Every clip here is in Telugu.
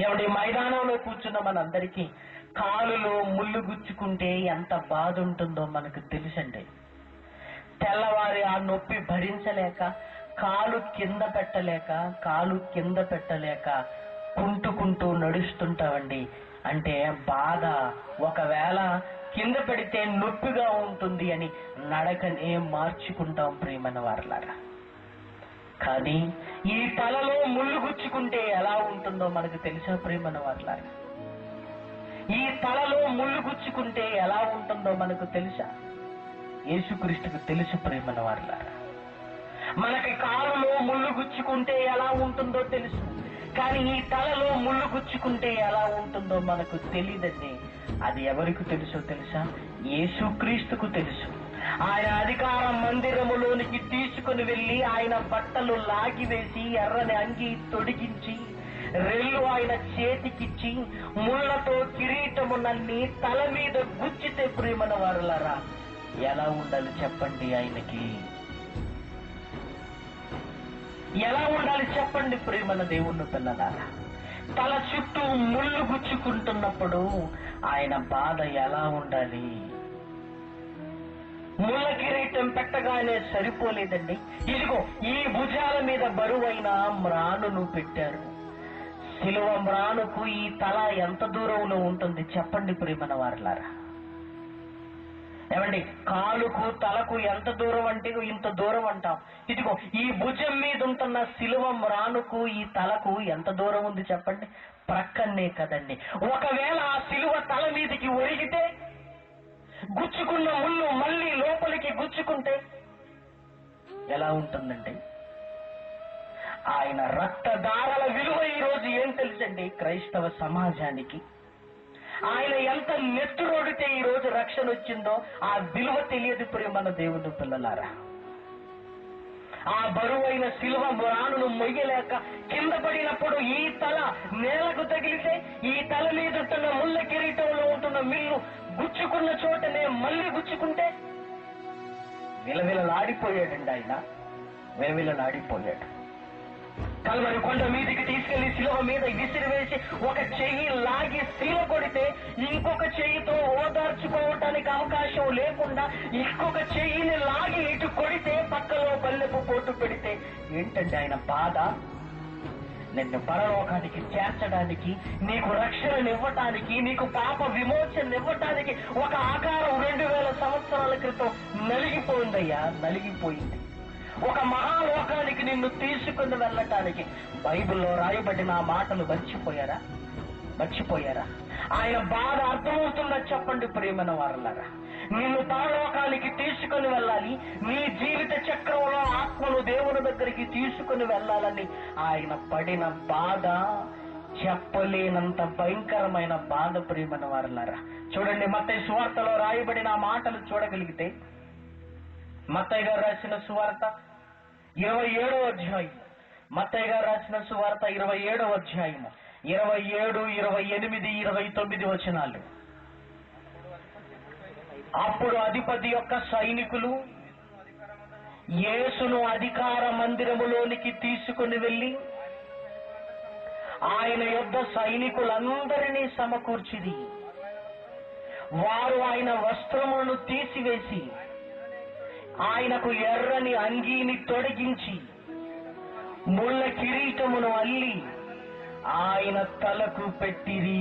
ఏమంటే మైదానంలో కూర్చున్న మనందరికీ కాలులో ముళ్ళు గుచ్చుకుంటే ఎంత బాధ ఉంటుందో మనకు తెలుసండి. తెల్లవారి ఆ నొప్పి భరించలేక కాలు కింద పెట్టలేక కుంటుకుంటూ నడుస్తుంటామండి. అంటే బాధ ఒకవేళ కింద పెడితే నొప్పిగా ఉంటుంది అని నడకనే మార్చుకుంటాం ప్రియమైన వారలారా. కానీ ఈ తలలో ముళ్ళు గుచ్చుకుంటే ఎలా ఉంటుందో మనకు తెలుసా ప్రియమైన వారలారా? ఈ తలలో ముళ్ళు గుచ్చుకుంటే ఎలా ఉంటుందో మనకు తెలుసా? యేసుక్రీస్తుకు తెలుసు ప్రియమైన వారలారా. మనకి కాలులో ముళ్ళు గుచ్చుకుంటే ఎలా ఉంటుందో తెలుసు, కానీ ఈ తలలో ముళ్ళు గుచ్చుకుంటే ఎలా ఉంటుందో మనకు తెలియదండి. అది ఎవరికి తెలుసో తెలుసా? యేసుక్రీస్తుకు తెలుసు. ఆయన అధికార మందిరములోనికి తీసుకుని వెళ్లి ఆయన బట్టలు లాగివేసి ఎర్రని అంగి తొడిగించి రెల్లు ఆయన చేతికిచ్చి ముళ్లతో కిరీటము నల్లి తల మీద గుచ్చితే ప్రియమైన వారులారా ఎలా ఉండాలి చెప్పండి? ఆయనకి ఎలా ఉండాలి చెప్పండి ప్రియమైన దేవుని పిల్లలారా? తల చుట్టూ ముళ్ళు గుచ్చుకుంటున్నప్పుడు ఆయన బాధ ఎలా ఉండాలి? ముళ్ళ కిరీటం పెట్టగానే సరిపోలేదండి. ఇదిగో ఈ భుజాల మీద బరువైన మ్రానును పెట్టారు. శిలువ మ్రానుకు ఈ తల ఎంత దూరంలో ఉంటుంది చెప్పండి ప్రియమైన వారలారా? ఏమండి, కాలుకు తలకు ఎంత దూరం అంటే ఇంత దూరం అంటాం. ఇదిగో ఈ భుజం మీద ఉంటున్న శిలువ మ్రానుకు ఈ తలకు ఎంత దూరం ఉంది చెప్పండి? ప్రక్కనే కదండి. ఒకవేళ ఆ శిలువ తల మీదకి ఒరిగితే, గుచ్చుకున్న ముళ్ళు మళ్ళీ లోపలికి గుచ్చుకుంటే ఎలా ఉంటుందండి? ఆయన రక్తధారల విలువ ఈ రోజు ఏం తెలుసండి క్రైస్తవ సమాజానికి? ఆయన ఎంత నెత్తురోడితే ఈ రోజు రక్షణ వచ్చిందో ఆ విలువ తెలియదు ప్రియమైన దేవుని పిల్లలారా. ఆ బరువైన శిలువ మ్రానును మొయ్యలేక కింద పడినప్పుడు ఈ తల నేలకు తగిలితే, ఈ తల మీద ఉంటున్న ముళ్ళ కిరీటంలో ఉంటున్న మిల్లు గుచ్చుకున్న చోటనే మళ్ళీ గుచ్చుకుంటే విలవిలలాడిపోయాడండి. ఆయన విలవిలలాడిపోయాడు. కల్వరి కొండ మీదికి తీసుకెళ్లి శిలువ మీద విసిరివేసి ఒక చెయ్యి లాగి శీల కొడితే ఇంకొక చెయ్యితో ఓదార్చుకోవటానికి అవకాశం లేకుండా ఇంకొక చెయ్యిని లాగి ఇటు కొడితే పక్కలో బల్లెపు పోటు పెడితే ఏంటంటే ఆయన బాధ? నిన్ను పరలోకానికి చేర్చడానికి, నీకు రక్షణనివ్వటానికి, నీకు పాప విమోచననివ్వటానికి ఒక ఆకారం 2000 సంవత్సరాల క్రితం నలిగిపోయిందయ్యా, నలిగిపోయింది. ఒక మహాలోకానికి నిన్ను తీసుకుని వెళ్ళటానికి బైబిల్లో రాయబడిన ఆ మాటలు మర్చిపోయారా? ఆయన బాధ అర్థమవుతుందా చెప్పండి ప్రియమైన వారలారా? నిన్ను పరలోకానికి తీసుకుని వెళ్ళాలి, నీ జీవిత చక్రంలో ఆత్మను దేవుని దగ్గరికి తీసుకుని వెళ్ళాలని ఆయన పడిన బాధ చెప్పలేనంత భయంకరమైన బాధ ప్రియమైన వారలారా. చూడండి, మత్తయి సువార్తలో రాయబడిన ఆ మాటలు చూడగలిగితే, మత్తయి గారు రాసిన సువార్త 27వ అధ్యాయం, మత్తయి గారు రాసిన సువార్త 27వ అధ్యాయము 27, 28, 29 వచనాలు. అప్పుడు అధిపతి యొక్క సైనికులు యేసును అధికార మందిరములోనికి తీసుకుని వెళ్లి ఆయన యొద్ద సైనికులందరినీ సమకూర్చిరి. వారు ఆయన వస్త్రములను తీసివేసి ఆయనకు ఎర్రని అంగీని తొడిగించి ముళ్ళ కిరీటమును అల్లి ఆయన తలకు పెట్టిరి.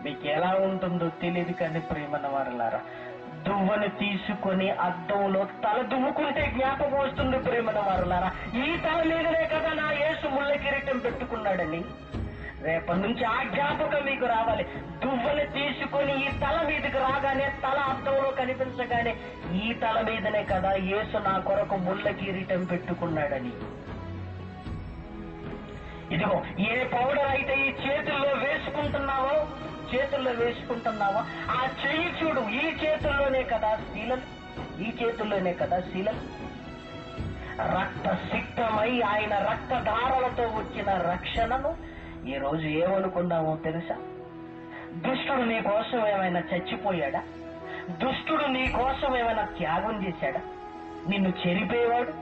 మీకు ఎలా ఉంటుందో తెలియదు కానీ ప్రియమైన వారలారా, దువ్వను తీసుకొని అద్దంలో తల దువ్వుకుంటే జ్ఞాపకం వస్తుంది ప్రియమైన వారలారా. ఈ తల మీదనే కదా నా యేసు ముళ్ళ కిరీటం పెట్టుకున్నాడని. రేపటి నుంచి ఆ జ్ఞాపకం మీకు రావాలి. దువ్వను తీసుకొని ఈ తల మీదకి రాగానే, తల అద్దంలో కనిపించగానే ఈ తల మీదనే కదా యేసు నా కొరకు ముళ్ళ కిరీటం పెట్టుకున్నాడని. ఇదిగో ఏ పౌడర్ అయితే ఈ చేతుల్లో వేసుకుంటున్నావో ఆ చెయ్యి చూడు, ఈ చేతుల్లోనే కదా శీలలు. రక్త సిక్తమై ఆయన రక్తధారలతో వచ్చిన రక్షణను ఈ రోజు ఏమనుకున్నామో తెలుసా? దుష్టుడు నీ కోసం ఏమైనా చచ్చిపోయాడా? దుష్టుడు నీ కోసం ఏమైనా త్యాగం చేశాడా? నిన్ను చెరిపేవాడు,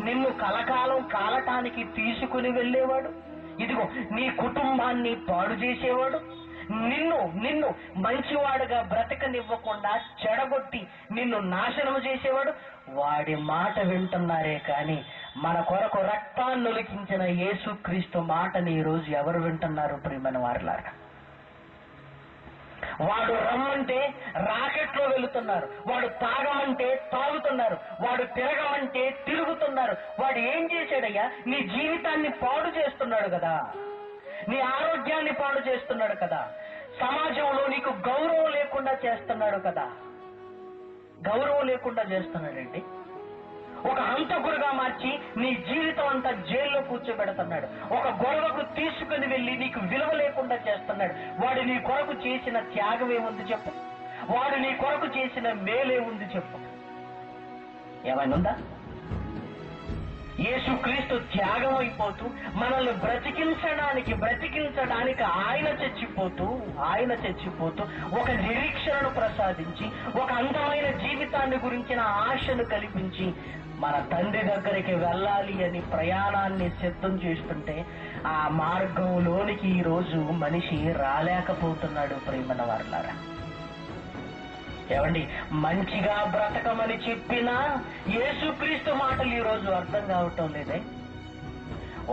నిన్ను కలకాలం కాలటానికి తీసుకుని వెళ్ళేవాడు, ఇదిగో నీ కుటుంబాన్ని పాడు చేసేవాడు, నిన్ను మంచివాడుగా బ్రతకనివ్వకుండా చెడగొట్టి నిన్ను నాశనం చేసేవాడు, వాడి మాట వింటున్నారే కానీ మన కొరకు రక్తాన్ని ఒలికించిన యేసుక్రీస్తు మాటని ఈ రోజు ఎవరు వింటున్నారు ప్రియమైన వారలారా? వాడు రమ్మంటే రాకెట్లో వెళుతున్నారు, వాడు తాగమంటే తాగుతున్నారు, వాడు తిరగమంటే తిరుగుతున్నారు. వాడు ఏం చేశాడయ్యా? నీ జీవితాన్ని పాడు చేస్తున్నాడు కదా, నీ ఆరోగ్యాన్ని పాడు చేస్తున్నాడు కదా, సమాజంలో నీకు గౌరవం లేకుండా చేస్తున్నాడు కదా. గౌరవం లేకుండా చేస్తున్నాడండి. ఒక హంతకుడుగా మార్చి నీ జీవితం అంతా జైల్లో కూర్చోబెడుతున్నాడు. ఒక గొడవకు తీసుకుని వెళ్ళి నీకు విలువ లేకుండా చేస్తున్నాడు. వాడు నీ కొరకు చేసిన త్యాగం ఏముంది చెప్పు? వాడు నీ కొరకు చేసిన మేలేముంది చెప్పు? ఏమైనా ఉందా? యేసుక్రీస్తు త్యాగం అయిపోతూ మనల్ని బ్రతికించడానికి ఆయన చచ్చిపోతూ ఒక నిరీక్షణను ప్రసాదించి, ఒక అందమైన జీవితాన్ని గురించిన ఆశను కల్పించి మన తండ్రి దగ్గరికి వెళ్ళాలి అని ప్రయాణాన్ని సిద్ధం చేస్తుంటే ఆ మార్గంలోనికి ఈ రోజు మనిషి రాలేకపోతున్నాడు ప్రియమైన వారలారా. ఏమండి, మంచిగా బ్రతకమని చెప్పినా యేసుక్రీస్తు మాటలు ఈ రోజు అర్థం కావటం లేదే.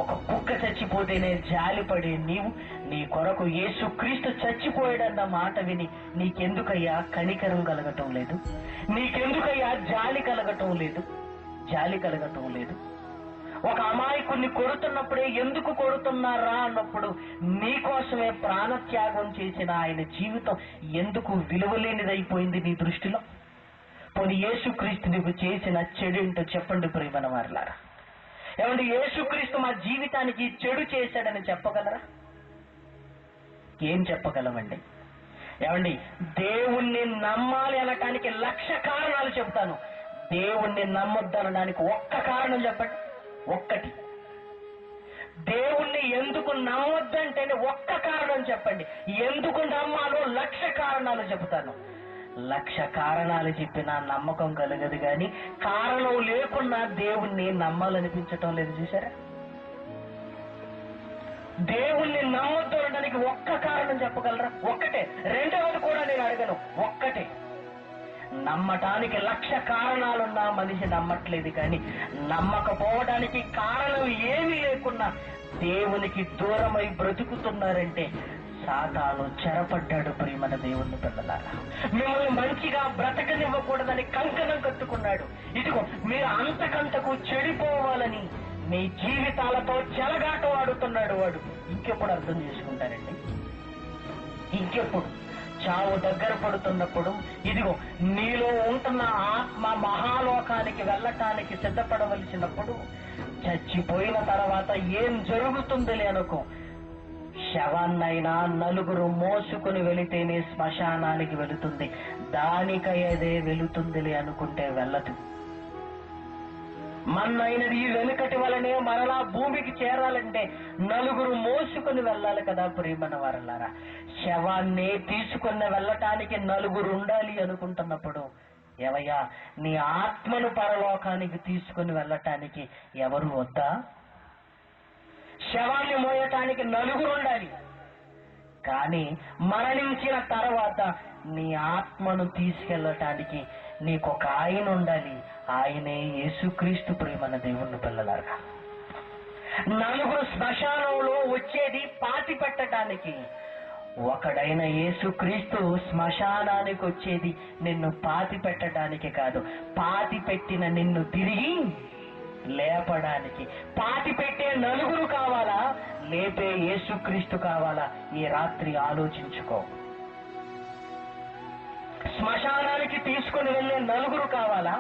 ఒక కుక్క చచ్చిపోతేనే జాలిపడే నీవు నీ కొరకు యేసుక్రీస్తు చచ్చిపోయాడన్న మాట విని నీకెందుకయ్యా కనికరం కలగటం లేదు? నీకెందుకయ్యా జాలి కలగటం లేదు? ఒక అమాయకుణ్ణి కొడుతున్నప్పుడే ఎందుకు కొడుతున్నారా అన్నప్పుడు నీకోసమే ప్రాణత్యాగం చేసిన ఆయన జీవితం ఎందుకు విలువలేనిదైపోయింది నీ దృష్టిలో? పోనీ యేసుక్రీస్తు నీకు చేసిన చెడేంటో చెప్పండి ప్రియమైన వారలారా. ఏమంటే యేసుక్రీస్తు మా జీవితానికి చెడు చేశాడని చెప్పగలరా? ఏం చెప్పగలమండి? ఏమండి, దేవుణ్ణి నమ్మాలి అనటానికి 1,00,000 కారణాలు చెప్తాను. దేవుణ్ణి నమ్మొద్దనడానికి ఒక్క కారణం చెప్పండి, ఒక్కటి. దేవుణ్ణి ఎందుకు నమ్మొద్దంటేనే ఒక్క కారణం చెప్పండి. ఎందుకు నమ్మాలో 1,00,000 కారణాలు చెబుతాను. 1,00,000 కారణాలు చెప్పినా నమ్మకం కలగదు కానీ కారణం లేకున్నా దేవుణ్ణి నమ్మాలనిపించటం లేదు. చూసారా? దేవుణ్ణి నమ్మొద్దు అనడానికి ఒక్క కారణం చెప్పగలరా? ఒక్కటే. రెండవది కూడా నేను అడగను, ఒక్కటే. నమ్మటానికి 1,00,000 కారణాలున్నా మనిషి నమ్మట్లేదు కానీ నమ్మకపోవడానికి కారణం ఏమీ లేకున్నా దేవునికి దూరమై బ్రతుకుతున్నారంటే సాతాను చెరపడ్డాడు ప్రియమైన దేవుని పిల్లలారా. మిమ్మల్ని మంచిగా బ్రతకనివ్వకూడదని కంకణం కట్టుకున్నాడు. ఇదిగో మీరు అంతకంతకు చెడిపోవాలని మీ జీవితాలతో చెలగాట ఆడుతున్నాడు వాడు. ఇంకెప్పుడు అర్థం చేసుకుంటారండి? ఇంకెప్పుడు? చావు దగ్గర పడుతున్నప్పుడు ఇదిగో నీలో ఉంటున్న ఆత్మ మహాలోకానికి వెళ్ళటానికి సిద్ధపడవలసినప్పుడు చచ్చిపోయిన తర్వాత ఏం జరుగుతుందిలే అనుకో. శవాన్నైనా నలుగురు మోసుకుని వెళితేనే శ్మశానానికి వెళుతుంది, దానికయ్యేదే వెళుతుందిలే అనుకుంటే వెళ్ళదు. మన్నైనది ఈ వెనుకటి వలనే మరలా భూమికి చేరాలంటే నలుగురు మోసుకుని వెళ్ళాలి కదా ప్రియమైన వారలారా. శవాన్ని తీసుకుని వెళ్ళటానికి నలుగురు ఉండాలి అనుకుంటున్నప్పుడు ఏవయ్యా, నీ ఆత్మను పరలోకానికి తీసుకుని వెళ్ళటానికి ఎవరు వద్దా? శవాన్ని మోయటానికి నలుగురు ఉండాలి, కానీ మరణించిన తర్వాత నీ ఆత్మను తీసుకెళ్ళటానికి నీకొక ఆయన ఉండాలి. ఆయనే యేసుక్రీస్తు ప్రియమైన దేవుని పిల్లలారా. నలుగురు శ్మశానంలో వచ్చేది పాతి పెట్టడానికి, ఒకడైన యేసుక్రీస్తు శ్మశానానికి వచ్చేది నిన్ను పాతి పెట్టడానికి కాదు, పాతి పెట్టిన నిన్ను తిరిగి లేపడానికి. పాతి పెట్టే నలుగురు కావాలా, లేపే యేసుక్రీస్తు కావాలా? ఈ రాత్రి ఆలోచించుకో. శ్మశానానికి తీసుకుని వెళ్ళే నలుగురు కావాలా,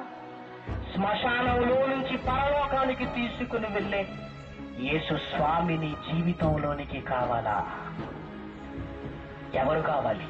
శ్మశానంలో నుంచి పరలోకానికి తీసుకుని వెళ్ళే యేసు స్వామిని జీవితంలోనికి కావాలా? ఎవరు కావాలి?